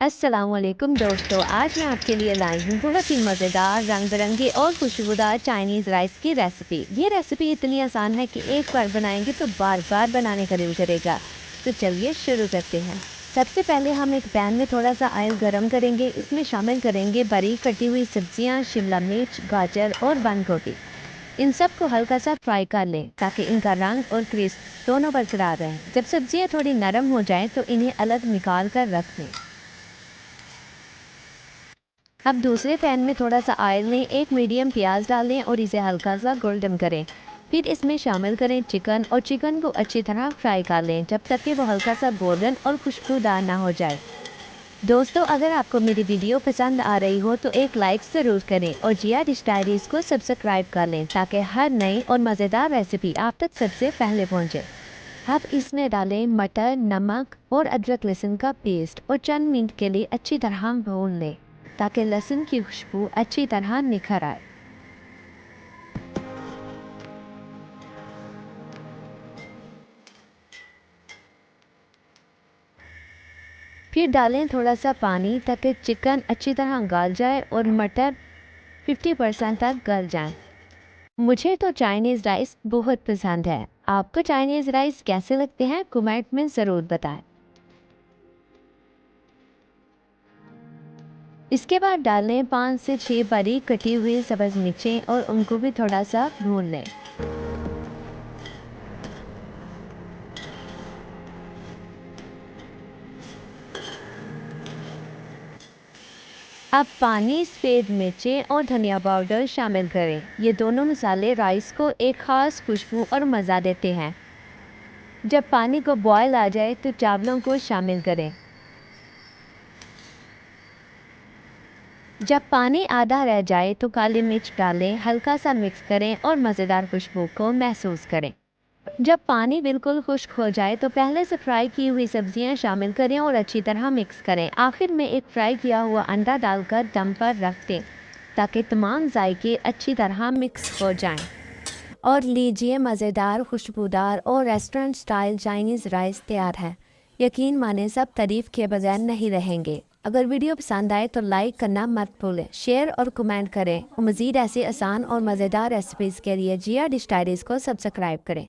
अस्सलाम वालेकुम दोस्तों, आज मैं आपके लिए लाई हूँ बहुत ही मज़ेदार रंग बिरंगी और खुशबूदार चाइनीज़ राइस की रेसिपी। ये रेसिपी इतनी आसान है कि एक बार बनाएंगे तो बार बार बनाने का दिल करेगा। तो चलिए शुरू करते हैं। सबसे पहले हम एक पैन में थोड़ा सा ऑयल गरम करेंगे। इसमें शामिल करेंगे बारीक कटी हुई सब्जियाँ, शिमला मिर्च, गाजर और बंद गोभी। इन सब को हल्का सा फ्राई कर लें ताकि इनका रंग और क्रिस्प दोनों बरकरार रहें। जब सब्जियाँ थोड़ी नरम हो जाएं तो इन्हें अलग निकाल कर रख लें। अब दूसरे पैन में थोड़ा सा ऑयल लें, एक मीडियम प्याज डालें और इसे हल्का सा गोल्डन करें। फिर इसमें शामिल करें चिकन और चिकन को अच्छी तरह फ्राई कर लें जब तक कि वो हल्का सा गोल्डन और खुशबूदार ना हो जाए। दोस्तों, अगर आपको मेरी वीडियो पसंद आ रही हो तो एक लाइक ज़रूर करें और जिया डिश डायरीज़ को सब्सक्राइब कर लें ताकि हर नई और मज़ेदार रेसिपी आप तक सबसे पहले पहुँचे। अब इसमें डालें मटर, नमक और अदरक लहसुन का पेस्ट और चंद मिनट के लिए अच्छी तरह भून लें ताकि लहसुन की खुशबू अच्छी तरह निखर आए। फिर डालें थोड़ा सा पानी ताकि चिकन अच्छी तरह गल जाए और मटर 50% तक गल जाए। मुझे तो चाइनीज़ राइस बहुत पसंद है। आपको चाइनीज़ राइस कैसे लगते हैं कमेंट में ज़रूर बताएं। इसके बाद डालें 5 से 6 बारीक कटी हुई सब्ज़ मिर्चें और उनको भी थोड़ा सा भून लें। अब पानी, सफ़ेद मिर्चें और धनिया पाउडर शामिल करें। ये दोनों मसाले राइस को एक ख़ास खुशबू और मज़ा देते हैं। जब पानी को बॉयल आ जाए तो चावलों को शामिल करें। जब पानी आधा रह जाए तो काली मिर्च डालें, हल्का सा मिक्स करें और मज़ेदार खुशबू को महसूस करें। जब पानी बिल्कुल खुश्क हो जाए तो पहले से फ्राई की हुई सब्जियां शामिल करें और अच्छी तरह मिक्स करें। आखिर में एक फ्राई किया हुआ अंडा डालकर दम पर रख दें ताकि तमाम जायके अच्छी तरह मिक्स हो जाएं। और लीजिए, मज़ेदार, खुशबूदार और रेस्टोरेंट स्टाइल चाइनीज़ राइस तैयार है। यकीन माने सब तारीफ़ के बगैर नहीं रहेंगे। अगर वीडियो पसंद आए तो लाइक करना मत भूलें, शेयर और कमेंट करें और मज़ीद ऐसे आसान और मज़ेदार रेसिपीज़ के लिए जिया डिश डायरीज़ को सब्सक्राइब करें।